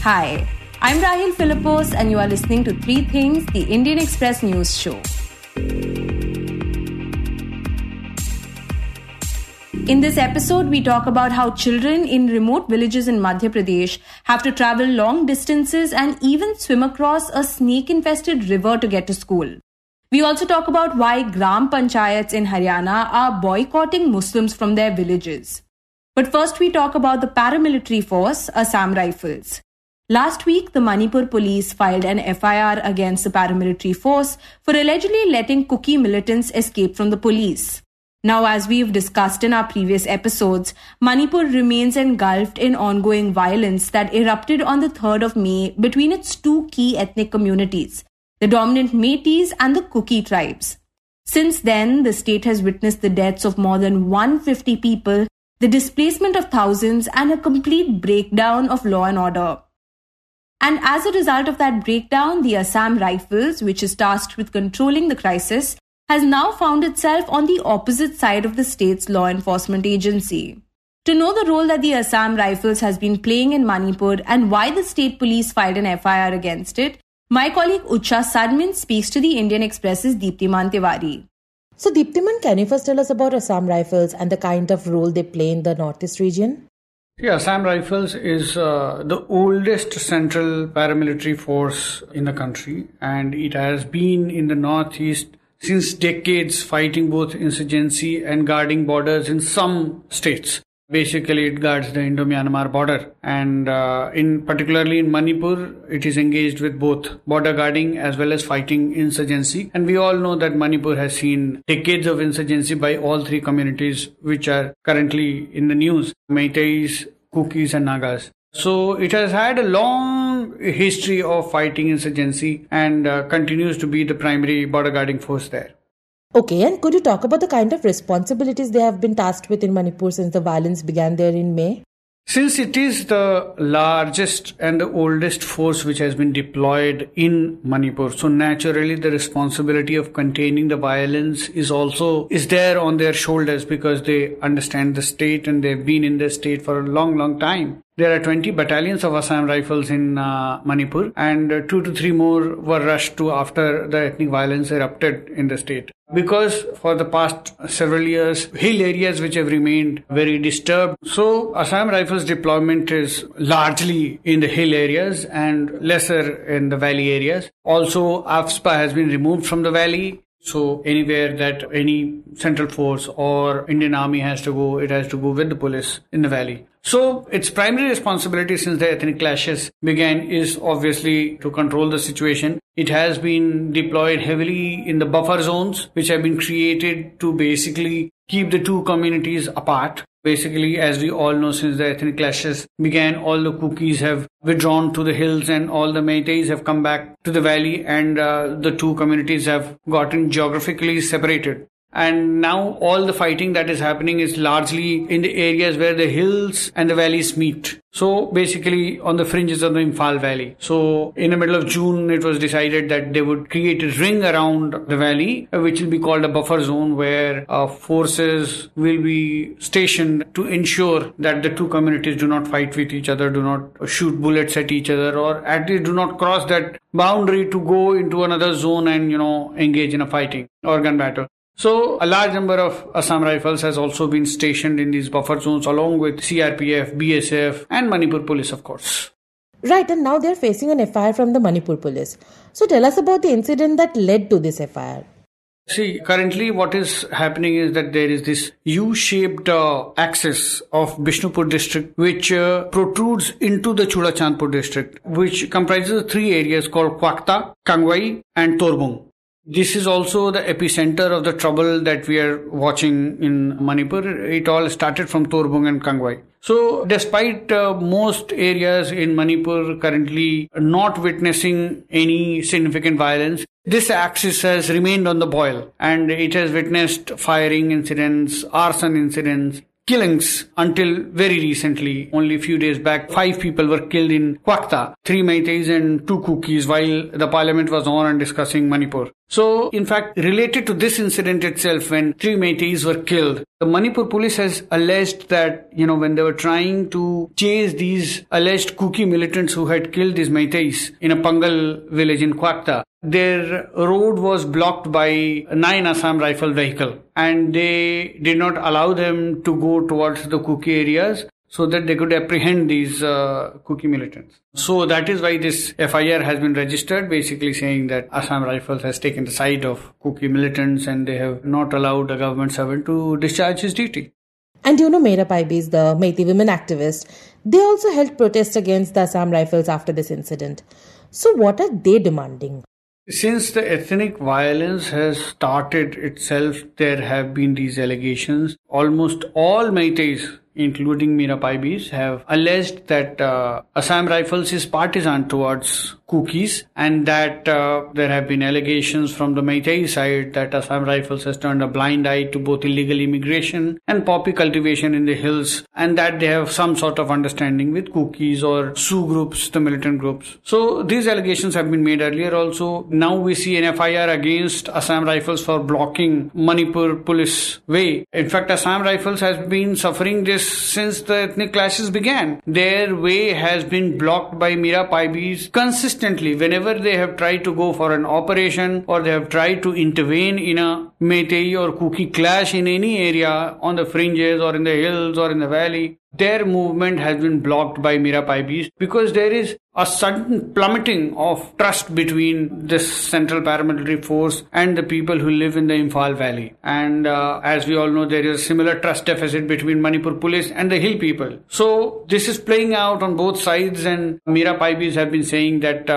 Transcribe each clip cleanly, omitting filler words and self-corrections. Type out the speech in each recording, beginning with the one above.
Hi, I'm Rahel Philipose and you are listening to Three Things, the Indian Express News Show. In this episode, we talk about how children in remote villages in Madhya Pradesh have to travel long distances and even swim across a snake-infested river to get to school. We also talk about why gram panchayats in Haryana are boycotting Muslims from their villages. But first, we talk about the paramilitary force, Assam Rifles. Last week, the Manipur police filed an FIR against the paramilitary force for allegedly letting Kuki militants escape from the police. Now, as we've discussed in our previous episodes, Manipur remains engulfed in ongoing violence that erupted on the 3rd of May between its two key ethnic communities, the dominant Métis and the Kuki tribes. Since then, the state has witnessed the deaths of more than 150 people, the displacement of thousands, and a complete breakdown of law and order. And as a result of that breakdown, the Assam Rifles, which is tasked with controlling the crisis, has now found itself on the opposite side of the state's law enforcement agency. To know the role that the Assam Rifles has been playing in Manipur and why the state police filed an FIR against it, my colleague Utsa Sarmin speaks to the Indian Express's Deeptiman Tiwary. So Deeptiman, can you first tell us about Assam Rifles and the kind of role they play in the northeast region? Yeah, Assam Rifles is the oldest central paramilitary force in the country, and it has been in the northeast since decades, fighting both insurgency and guarding borders in some states. Basically, it guards the Indo-Myanmar border, and particularly in Manipur, it is engaged with both border guarding as well as fighting insurgency. And we all know that Manipur has seen decades of insurgency by all three communities which are currently in the news: Métis, Kukis, and Nagas. So it has had a long history of fighting insurgency and continues to be the primary border guarding force there. Okay, and could you talk about the kind of responsibilities they have been tasked with in Manipur since the violence began there in May? Since it is the largest and the oldest force which has been deployed in Manipur, so naturally the responsibility of containing the violence is there on their shoulders, because they understand the state and they've been in the state for a long, long time. There are 20 battalions of Assam Rifles in Manipur, and 2 to 3 more were rushed to after the ethnic violence erupted in the state. Because for the past several years, hill areas which have remained very disturbed. So Assam Rifles deployment is largely in the hill areas and lesser in the valley areas. Also, AFSPA has been removed from the valley. So anywhere that any central force or Indian Army has to go, it has to go with the police in the valley. So its primary responsibility since the ethnic clashes began is obviously to control the situation. It has been deployed heavily in the buffer zones, which have been created to basically keep the two communities apart. Basically, as we all know, since the ethnic clashes began, all the Kukis have withdrawn to the hills and all the Métis have come back to the valley, and the two communities have gotten geographically separated. And now all the fighting that is happening is largely in the areas where the hills and the valleys meet. So basically on the fringes of the Imphal Valley. So in the middle of June, it was decided that they would create a ring around the valley, which will be called a buffer zone, where forces will be stationed to ensure that the two communities do not fight with each other, do not shoot bullets at each other, or at least do not cross that boundary to go into another zone and, engage in a fighting or gun battle. So a large number of Assam Rifles has also been stationed in these buffer zones along with CRPF, BSF and Manipur police, of course. Right, and now they are facing an FIR from the Manipur police. So tell us about the incident that led to this FIR. See, currently what is happening is that there is this U-shaped axis of Bishnupur district which protrudes into the Chudachandpur district, which comprises 3 areas called Kwakta, Kangwai and Torbung. This is also the epicenter of the trouble that we are watching in Manipur. It all started from Torbung and Kangwai. So despite most areas in Manipur currently not witnessing any significant violence, this axis has remained on the boil and it has witnessed firing incidents, arson incidents, killings until very recently. Only a few days back, 5 people were killed in Kwakta, 3 Meiteis and 2 Kukis, while the parliament was on and discussing Manipur. So, in fact, related to this incident itself, when 3 Meiteis were killed, the Manipur police has alleged that, when they were trying to chase these alleged Kuki militants who had killed these Meiteis in a Pangal village in Kwakta, their road was blocked by 9 Assam Rifle vehicle, and they did not allow them to go towards the Kuki areas so that they could apprehend these Kuki militants. So that is why this FIR has been registered, basically saying that Assam Rifles has taken the side of Kuki militants and they have not allowed a government servant to discharge his duty. And Meera Paibis, the Meitei women activist, they also held protests against the Assam Rifles after this incident. So what are they demanding? Since the ethnic violence has started itself, there have been these allegations. Almost all Meiteis, including Meera Paibis, have alleged that Assam Rifles is partisan towards Kukis, and that there have been allegations from the Meitei side that Assam Rifles has turned a blind eye to both illegal immigration and poppy cultivation in the hills, and that they have some sort of understanding with Kukis or Sioux groups, the militant groups. So these allegations have been made earlier also. Now we see an FIR against Assam Rifles for blocking Manipur police way. In fact, Assam Rifles has been suffering this since the ethnic clashes began. Their way has been blocked by Meera Paibis consistently whenever they have tried to go for an operation or they have tried to intervene in a Meitei or Kuki clash in any area on the fringes or in the hills or in the valley. Their movement has been blocked by Meera Paibis because there is a sudden plummeting of trust between this central paramilitary force and the people who live in the Imphal Valley. And as we all know, there is a similar trust deficit between Manipur police and the hill people. So this is playing out on both sides, and Meera Paibis have been saying that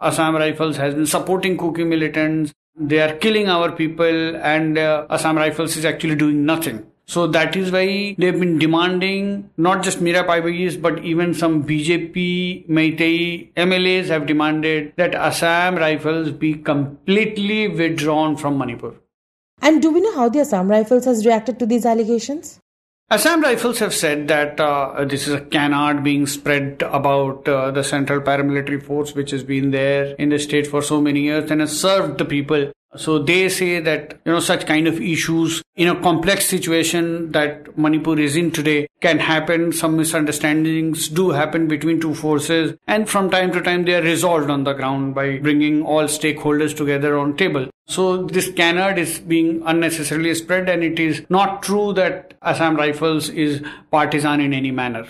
Assam Rifles has been supporting Kuki militants. They are killing our people, and Assam Rifles is actually doing nothing. So that is why they've been demanding, not just Meera Paibis, but even some BJP Meitei MLAs have demanded that Assam Rifles be completely withdrawn from Manipur. And do we know how the Assam Rifles has reacted to these allegations? Assam Rifles have said that this is a canard being spread about the central paramilitary force which has been there in the state for so many years and has served the people. So they say that, such kind of issues in a complex situation that Manipur is in today can happen. Some misunderstandings do happen between two forces, and from time to time they are resolved on the ground by bringing all stakeholders together on table. So this canard is being unnecessarily spread, and it is not true that Assam Rifles is partisan in any manner.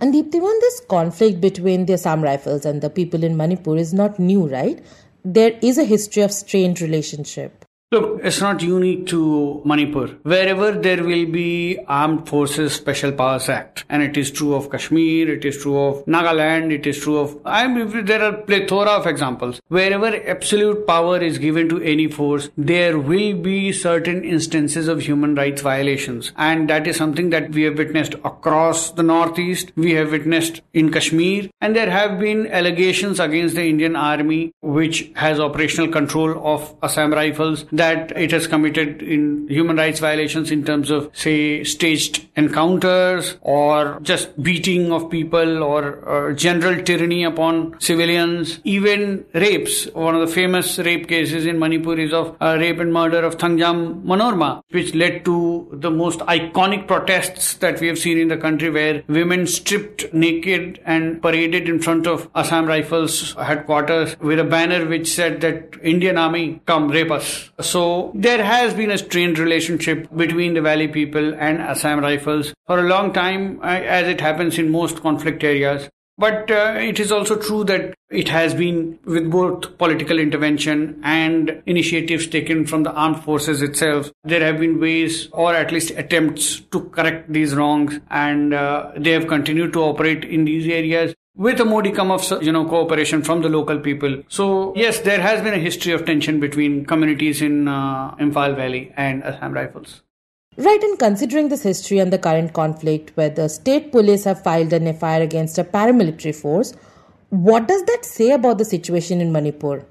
And Deeptiman, this conflict between the Assam Rifles and the people in Manipur is not new, right? There is a history of strained relationship. Look, it's not unique to Manipur. Wherever there will be Armed Forces Special Powers Act, and it is true of Kashmir, it is true of Nagaland, it is true of... there are plethora of examples. Wherever absolute power is given to any force, there will be certain instances of human rights violations. And that is something that we have witnessed across the Northeast, we have witnessed in Kashmir, and there have been allegations against the Indian Army, which has operational control of Assam Rifles, that it has committed in human rights violations in terms of, say, staged encounters or just beating of people or general tyranny upon civilians, even rapes. One of the famous rape cases in Manipur is of rape and murder of Thangjam Manorma, which led to the most iconic protests that we have seen in the country, where women stripped naked and paraded in front of Assam Rifles headquarters with a banner which said that Indian Army, come rape us. So there has been a strained relationship between the Valley people and Assam Rifles for a long time, as it happens in most conflict areas. But it is also true that it has been with both political intervention and initiatives taken from the armed forces itself. There have been ways, or at least attempts, to correct these wrongs, and they have continued to operate in these areas with a modicum of cooperation from the local people. So yes, there has been a history of tension between communities in Imphal Valley and Assam Rifles. Right, and considering this history and the current conflict where the state police have filed an FIR against a paramilitary force, what does that say about the situation in Manipur?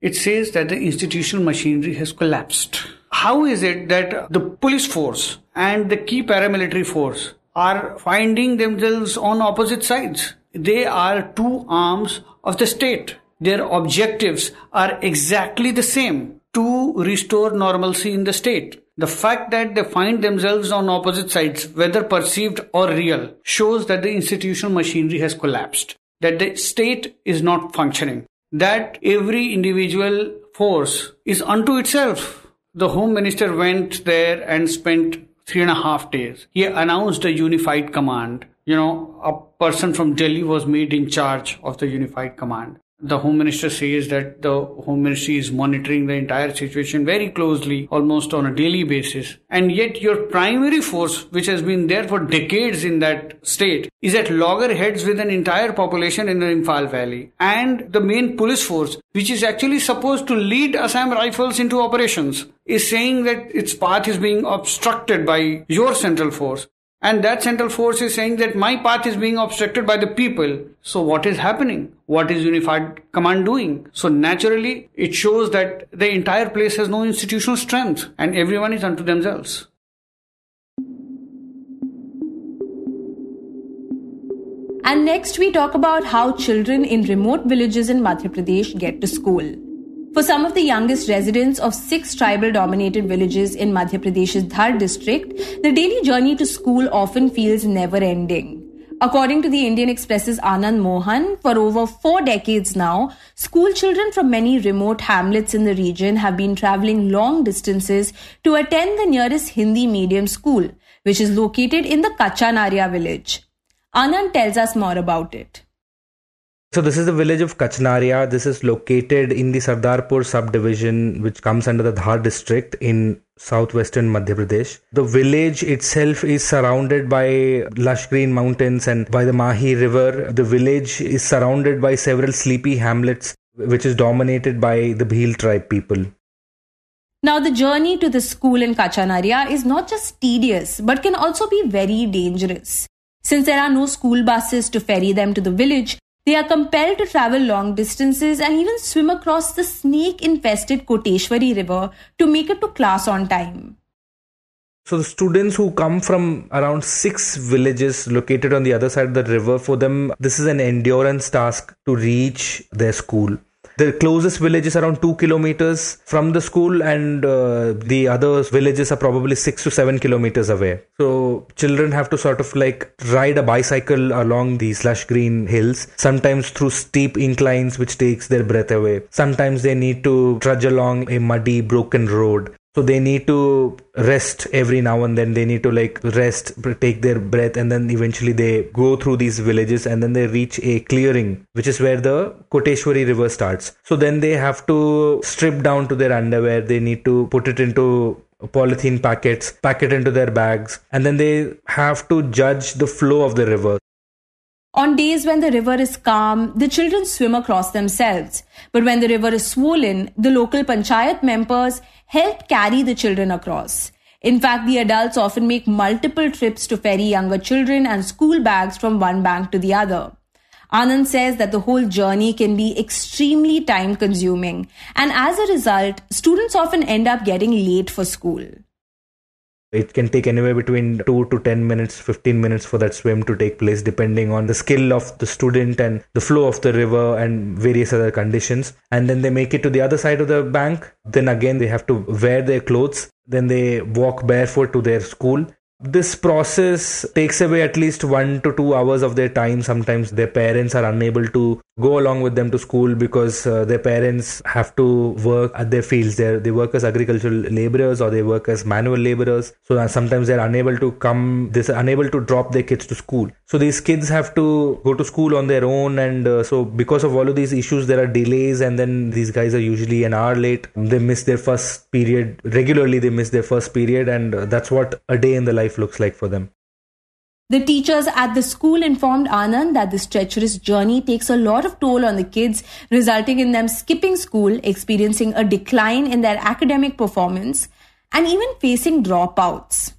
It says that the institutional machinery has collapsed. how is it that the police force and the key paramilitary force are finding themselves on opposite sides? They are two arms of the state. Their objectives are exactly the same: to restore normalcy in the state. The fact that they find themselves on opposite sides, whether perceived or real, shows that the institutional machinery has collapsed, that the state is not functioning, that every individual force is unto itself. The Home Minister went there and spent 3.5 days. He announced a unified command. A person from Delhi was made in charge of the unified command. The Home Minister says that the Home Ministry is monitoring the entire situation very closely, almost on a daily basis. And yet your primary force, which has been there for decades in that state, is at loggerheads with an entire population in the Imphal Valley. And the main police force, which is actually supposed to lead Assam Rifles into operations, is saying that its path is being obstructed by your central force. And that central force is saying that my path is being obstructed by the people. So what is happening? What is Unified Command doing? So naturally, it shows that the entire place has no institutional strength and everyone is unto themselves. And next we talk about how children in remote villages in Madhya Pradesh get to school. For some of the youngest residents of 6 tribal-dominated villages in Madhya Pradesh's Dhar district, the daily journey to school often feels never-ending. According to the Indian Express's Anand Mohan, for over 4 decades now, school children from many remote hamlets in the region have been travelling long distances to attend the nearest Hindi medium school, which is located in the Kachanaria village. Anand tells us more about it. So this is the village of Kachanaria. This is located in the Sardarpur subdivision, which comes under the Dhar district in southwestern Madhya Pradesh. The village itself is surrounded by lush green mountains and by the Mahi river. The village is surrounded by several sleepy hamlets, which is dominated by the Bhil tribe people. Now, the journey to the school in Kachanaria is not just tedious, but can also be very dangerous. Since there are no school buses to ferry them to the village, they are compelled to travel long distances and even swim across the snake-infested Koteshwari river to make it to class on time. So the students who come from around 6 villages located on the other side of the river, for them, this is an endurance task to reach their school. The closest village is around 2 kilometers from the school, and the other villages are probably 6 to 7 kilometers away. So children have to sort of like ride a bicycle along these lush green hills, sometimes through steep inclines which takes their breath away. Sometimes they need to trudge along a muddy, broken road. So they need to rest every now and then. They need to rest, take their breath, and then eventually they go through these villages and then they reach a clearing, which is where the Koteshwari river starts. So then they have to strip down to their underwear. They need to put it into polythene packets, pack it into their bags, and then they have to judge the flow of the river. On days when the river is calm, the children swim across themselves. But when the river is swollen, the local panchayat members help carry the children across. In fact, the adults often make multiple trips to ferry younger children and school bags from one bank to the other. Anand says that the whole journey can be extremely time-consuming, and as a result, students often end up getting late for school. It can take anywhere between 2 to 10 minutes, 15 minutes for that swim to take place, depending on the skill of the student and the flow of the river and various other conditions. And then they make it to the other side of the bank. Then again, they have to wear their clothes. Then they walk barefoot to their school. This process takes away at least 1 to 2 hours of their time. Sometimes their parents are unable to go along with them to school because their parents have to work at their fields. They work as agricultural laborers or they work as manual laborers. So sometimes they're unable to drop their kids to school. So these kids have to go to school on their own, and so because of all of these issues, there are delays, and then these guys are usually an hour late. They miss their first period. Regularly, they miss their first period, and that's what a day in the life looks like for them. The teachers at the school informed Anand that this treacherous journey takes a lot of toll on the kids, resulting in them skipping school, experiencing a decline in their academic performance, and even facing dropouts.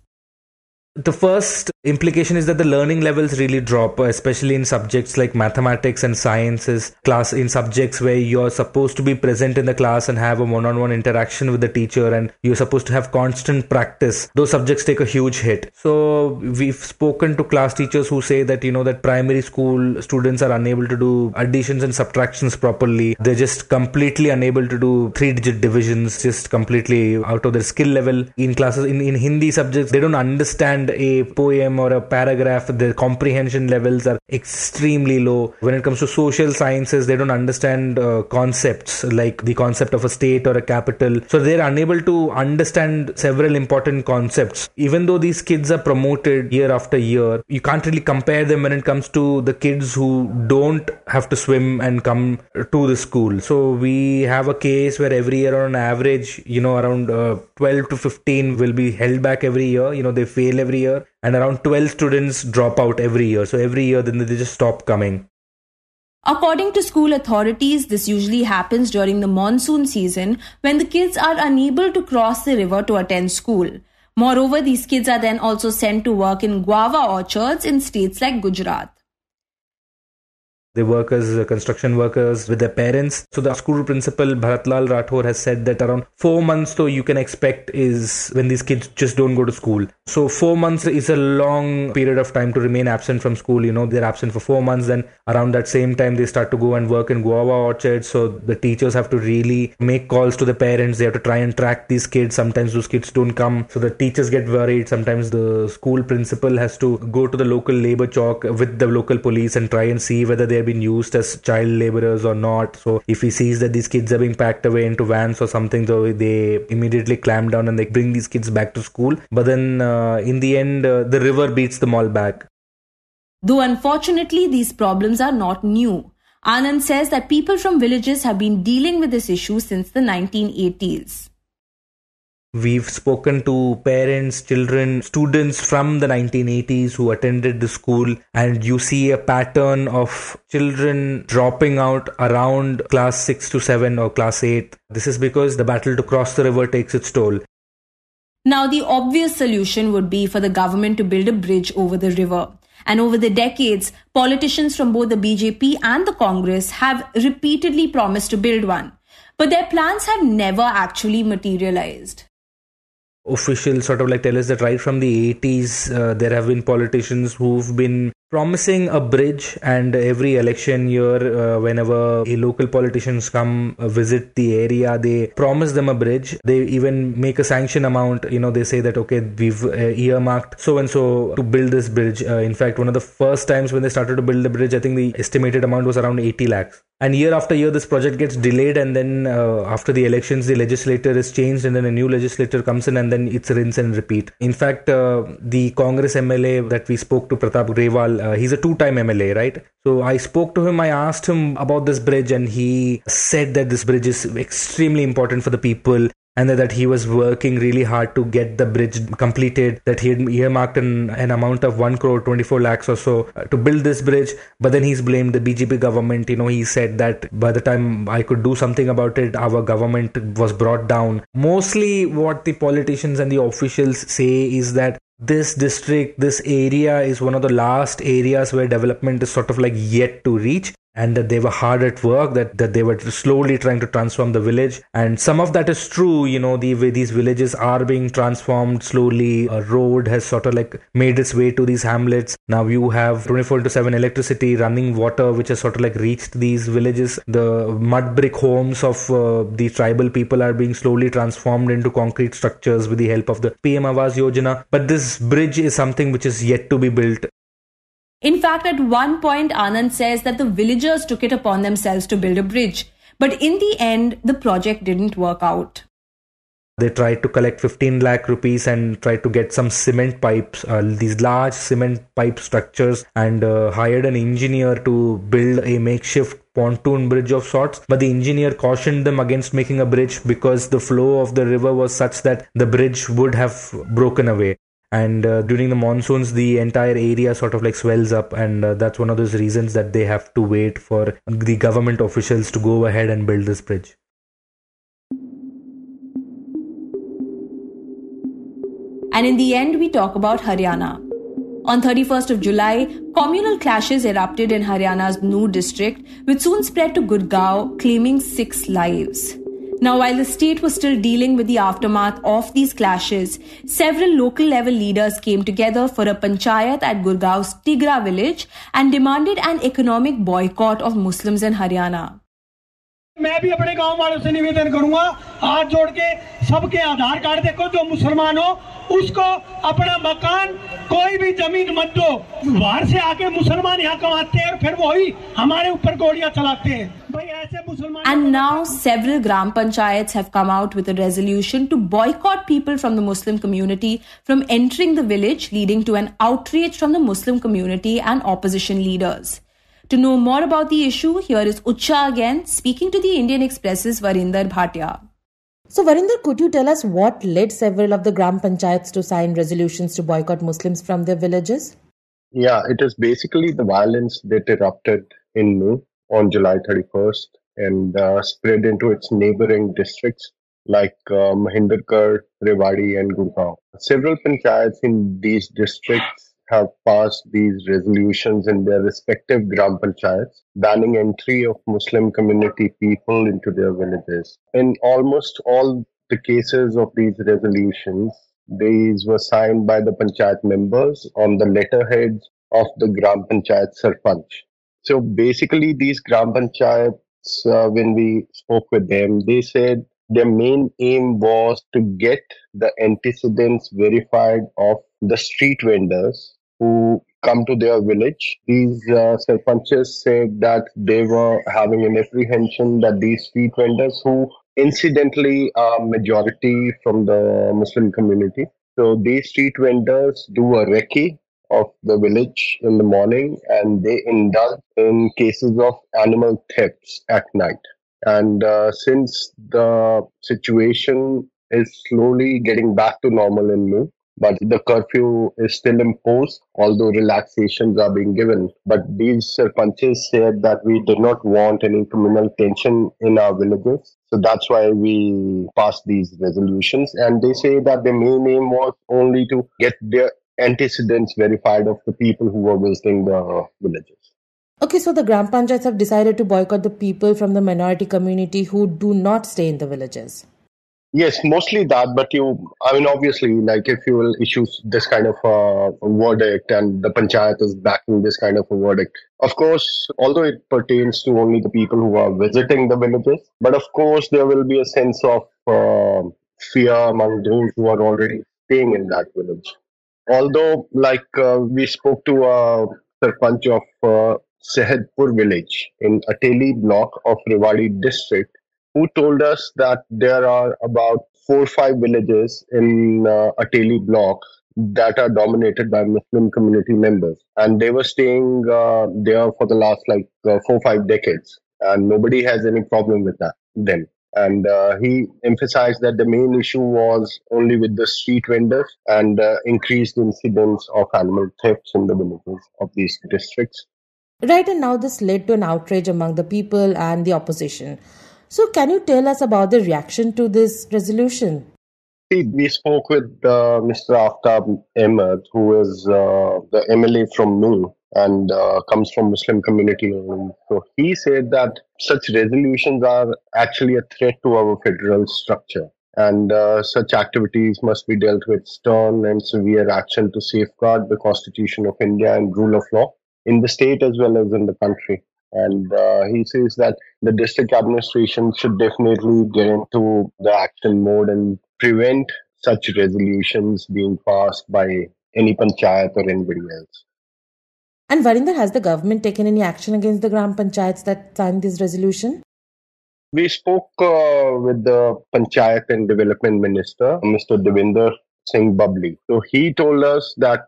The first implication is that the learning levels really drop, especially in subjects like mathematics and sciences, in subjects where you're supposed to be present in the class and have a one-on-one interaction with the teacher, and you're supposed to have constant practice. Those subjects take a huge hit. So we've spoken to class teachers who say that, that primary school students are unable to do additions and subtractions properly. They're just completely unable to do 3-digit divisions, just completely out of their skill level. In classes, in Hindi subjects, they don't understand a poem or a paragraph. Their comprehension levels are extremely low. When it comes to social sciences, they don't understand concepts like the concept of a state or a capital. So they're unable to understand several important concepts. Even though these kids are promoted year after year, you can't really compare them when it comes to the kids who don't have to swim and come to the school. So we have a case where every year on average, around 12 to 15 will be held back every year. They fail every year, and around 12 students drop out every year. So every year then they just stop coming. According to school authorities, this usually happens during the monsoon season when the kids are unable to cross the river to attend school. Moreover, these kids are then also sent to work in guava orchards in states like Gujarat. They work as construction workers with their parents. So the school principal Bharatlal Rathore has said that around 4 months though you can expect is when these kids just don't go to school. So 4 months is a long period of time to remain absent from school. They're absent for 4 months. Then around that same time they start to go and work in guava orchards. So the teachers have to really make calls to the parents. They have to try and track these kids. Sometimes those kids don't come. So the teachers get worried. Sometimes the school principal has to go to the local labor chowk with the local police and try and see whether they have been used as child laborers or not. So if he sees that these kids are being packed away into vans or something, so they immediately clamp down and they bring these kids back to school. But then in the end, the river beats them all back. Though unfortunately these problems are not new. Anand says that people from villages have been dealing with this issue since the 1980s. We've spoken to parents, children, students from the 1980s who attended the school, and you see a pattern of children dropping out around class 6 to 7 or class 8. This is because the battle to cross the river takes its toll. Now, the obvious solution would be for the government to build a bridge over the river. And over the decades, politicians from both the BJP and the Congress have repeatedly promised to build one. But their plans have never actually materialized. Officials sort of tell us that right from the 80s, there have been politicians who've been promising a bridge, and every election year, whenever local politicians come visit the area, they promise them a bridge. They even make a sanction amount. They say that, okay, we've earmarked so-and-so to build this bridge. In fact, one of the first times when they started to build the bridge, I think the estimated amount was around 80 lakhs. And year after year, this project gets delayed, and then after the elections, the legislator is changed, and then a new legislator comes in, and then it's rinse and repeat. In fact, the Congress MLA that we spoke to, Pratap Grewal, he's a 2-time MLA, right? So I spoke to him, I asked him about this bridge, and he said that this bridge is extremely important for the people, and that he was working really hard to get the bridge completed, that he had earmarked an amount of 1 crore 24 lakhs or so to build this bridge. But then he's blamed the BJP government. He said that by the time I could do something about it, our government was brought down. Mostly what the politicians and the officials say is that this district, this area is one of the last areas where development is sort of yet to reach, and that they were hard at work, that they were slowly trying to transform the village. And some of that is true, the way these villages are being transformed slowly. A road has sort of made its way to these hamlets. Now you have 24/7 electricity, running water, which has sort of reached these villages. The mud brick homes of the tribal people are being slowly transformed into concrete structures with the help of the PM Awas Yojana. But this bridge is something which is yet to be built. In fact, at one point, Anand says that the villagers took it upon themselves to build a bridge. But in the end, the project didn't work out. They tried to collect 15 lakh rupees and tried to get some cement pipes, these large cement pipe structures, and hired an engineer to build a makeshift pontoon bridge of sorts. But the engineer cautioned them against making a bridge because the flow of the river was such that the bridge would have broken away. And during the monsoons, the entire area sort of swells up, and that's one of those reasons that they have to wait for the government officials to go ahead and build this bridge. And in the end, we talk about Haryana. On 31st of July, communal clashes erupted in Haryana's Noor district, which soon spread to Gurgaon, claiming 6 lives. Now, while the state was still dealing with the aftermath of these clashes, several local level leaders came together for a panchayat at Gurgaon's Tigra village and demanded an economic boycott of Muslims in Haryana. मैं भी अपने गांव वालों से निवेदन करूंगा, हाथ जोड़ के सबके आधार कार्ड देखो, जो मुसलमान हो उसको अपना मकान, कोई भी जमीन मत दो। बाहर से आके मुसलमान यहाँ कमाते हैं और फिर वही हमारे ऊपर गोलियां चलाते हैं। भाई ऐसे मुसलमान। And now several gram panchayats have come out with a resolution to boycott people from the Muslim community from entering the village, leading to an outrage from the Muslim community and opposition leaders. To know more about the issue, here is Utsa again, speaking to the Indian Express's Varinder Bhatia. So, Varinder, could you tell us what led several of the Gram Panchayats to sign resolutions to boycott Muslims from their villages? Yeah, it is basically the violence that erupted in Noor on July 31st and spread into its neighboring districts like Mahindergarh, Rewari and Gurgaon. Several panchayats in these districts have passed these resolutions in their respective Gram Panchayats, banning entry of Muslim community people into their villages. In almost all the cases of these resolutions, these were signed by the Panchayat members on the letterheads of the Gram Panchayat Sarpanch. So basically these Gram Panchayats, when we spoke with them, they said their main aim was to get the antecedents verified of the street vendors who come to their village. These sarpanches said that they were having an apprehension that these street vendors, who incidentally are majority from the Muslim community, so these street vendors do a recce of the village in the morning and they indulge in cases of animal thefts at night. And since the situation is slowly getting back to normal in Noor, but the curfew is still imposed, although relaxations are being given. But these sarpanches said that we did not want any communal tension in our villages. So that's why we passed these resolutions. And they say that the main aim was only to get their antecedents verified of the people who were visiting the villages. Okay, so the Gram Panchayats have decided to boycott the people from the minority community who do not stay in the villages. Yes, mostly that, but obviously, like if you will issue this kind of a verdict and the panchayat is backing this kind of a verdict, of course, although it pertains to only the people who are visiting the villages, but of course there will be a sense of fear among those who are already staying in that village. Although, we spoke to a sarpanch of Sehadpur village in Ateli block of Rewari district, who told us that there are about 4 or 5 villages in Ateli block that are dominated by Muslim community members. And they were staying there for the last 4 or 5 decades. And nobody has any problem with them. And he emphasized that the main issue was only with the street vendors and increased incidents of animal thefts in the villages of these districts. Right, and now this led to an outrage among the people and the opposition. So can you tell us about the reaction to this resolution? We spoke with Mr. Aftab Ahmed, who is the MLA from Noor and comes from Muslim community. So he said that such resolutions are actually a threat to our federal structure. And such activities must be dealt with stern and severe action to safeguard the Constitution of India and rule of law in the state as well as in the country. And he says that the district administration should definitely get into the action mode and prevent such resolutions being passed by any panchayat or anybody else. And Varinder, has the government taken any action against the Gram Panchayats that signed this resolution? We spoke with the Panchayat and Development Minister, Mr. Devinder Singh Bubbly. So he told us that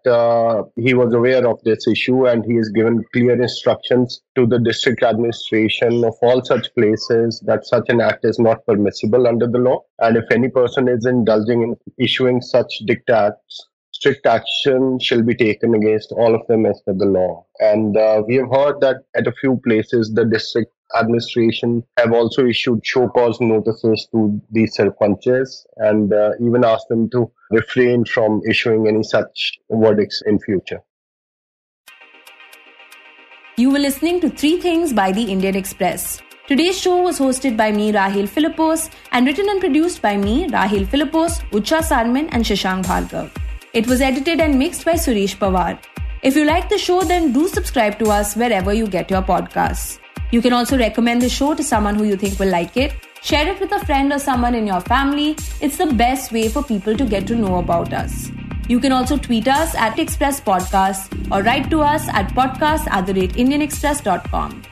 he was aware of this issue and he has given clear instructions to the district administration of all such places that such an act is not permissible under the law. And if any person is indulging in issuing such diktats, strict action shall be taken against all of them as per the law. And we have heard that at a few places the district administration have also issued show cause notices to these sarpanches and even asked them to refrain from issuing any such verdicts in future. You were listening to 3 Things by the Indian Express. Today's show was hosted by me, Rahel Philipose, and written and produced by me, Rahel Philipose, Utsa, Sarmin, and Shashank Bhargava. It was edited and mixed by Suresh Pawar. If you like the show, then do subscribe to us wherever you get your podcasts. You can also recommend the show to someone who you think will like it. Share it with a friend or someone in your family. It's the best way for people to get to know about us. You can also tweet us at Express Podcast or write to us at podcast@indianexpress.com.